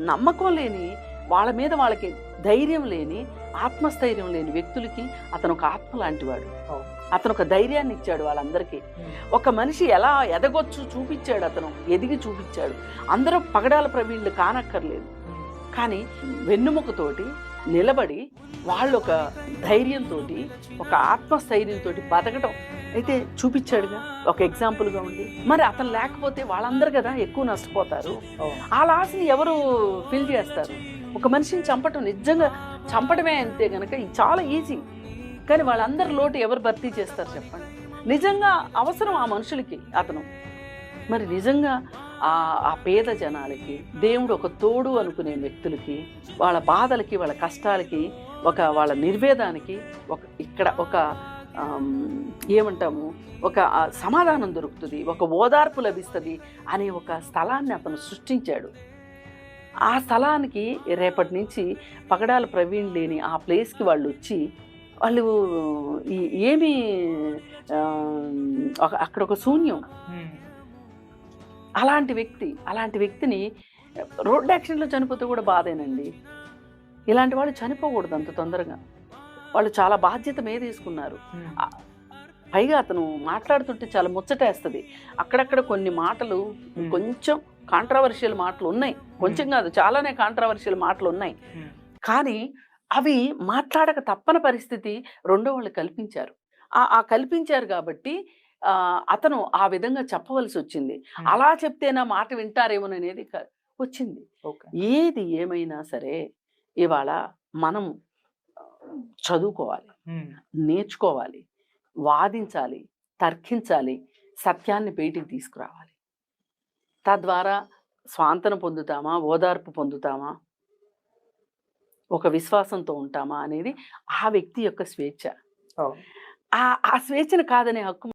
నమ్మకం లేని వాళ్ళ మీద వాళ్ళకి ధైర్యం లేని, ఆత్మస్థైర్యం లేని వ్యక్తులకి అతను ఒక ఆత్మ లాంటివాడు. అతను ఒక ధైర్యాన్ని ఇచ్చాడు వాళ్ళందరికీ. ఒక మనిషి ఎలా ఎదగొచ్చు చూపించాడు, అతను ఎదిగి చూపించాడు. అందరూ పగడాల ప్రవీణులు కానక్కర్లేదు, కానీ వెన్నుముకతోటి నిలబడి వాళ్ళు ఒక ధైర్యంతో, ఒక ఆత్మస్థైర్యంతో బతకడం అయితే చూపించాడుగా, ఒక ఎగ్జాంపుల్గా ఉండి. మరి అతను లేకపోతే వాళ్ళందరూ కదా ఎక్కువ నష్టపోతారు. ఆ లాస్ని ఎవరు ఫిల్ చేస్తారు? ఒక మనిషిని చంపటం, నిజంగా చంపడమే అంతే కనుక చాలా ఈజీ, కానీ వాళ్ళందరి లోటు ఎవరు భర్తీ చేస్తారు చెప్పండి? నిజంగా అవసరం ఆ మనుషులకి అతను. మరి నిజంగా ఆ పేద జనాలకి, దేవుడు ఒక తోడు అనుకునే వ్యక్తులకి, వాళ్ళ బాధలకి, వాళ్ళ కష్టాలకి, వాళ్ళ నిర్వేదానికి ఇక్కడ ఏమంటాము, ఒక సమాధానం దొరుకుతుంది, ఒక ఓదార్పు లభిస్తుంది అనే ఒక స్థలాన్ని అతను సృష్టించాడు. ఆ స్థలానికి రేపటి నుంచి పగడాల ప్రవీణ్ లేని ఆ ప్లేస్కి వాళ్ళు వచ్చి, వాళ్ళు ఏమి అక్కడ ఒక శూన్యం. అలాంటి వ్యక్తిని రోడ్ యాక్సిడెంట్లో చనిపోతే కూడా బాధేనండి. ఇలాంటి వాళ్ళు చనిపోకూడదు అంత తొందరగా. వాళ్ళు చాలా బాధ్యత మీద తీసుకున్నారు. పైగా అతను మాట్లాడుతుంటే చాలా ముచ్చటేస్తుంది. అక్కడక్కడ కొన్ని మాటలు కొంచెం కాంట్రవర్షియల్ మాటలు ఉన్నాయి, కొంచెం కాదు చాలానే కాంట్రవర్షియల్ మాటలు ఉన్నాయి. కానీ అవి మాట్లాడక తప్పని పరిస్థితి రెండో వాళ్ళు కల్పించారు. కల్పించారు కాబట్టి అతను ఆ విధంగా చెప్పవలసి వచ్చింది. అలా చెప్తేనా మాట వింటారేమోననేది వచ్చింది. ఏది ఏమైనా సరే ఇవాళ మనం చదువుకోవాలి, నేర్చుకోవాలి, వాదించాలి, తర్కించాలి, సత్యాన్ని బయటికి తీసుకురావాలి. తద్వారా స్వాంతన పొందుతామా, ఓదార్పు పొందుతామా, ఒక విశ్వాసంతో ఉంటామా అనేది ఆ వ్యక్తి యొక్క స్వేచ్ఛ. ఆ స్వేచ్ఛను కాదనే హక్కు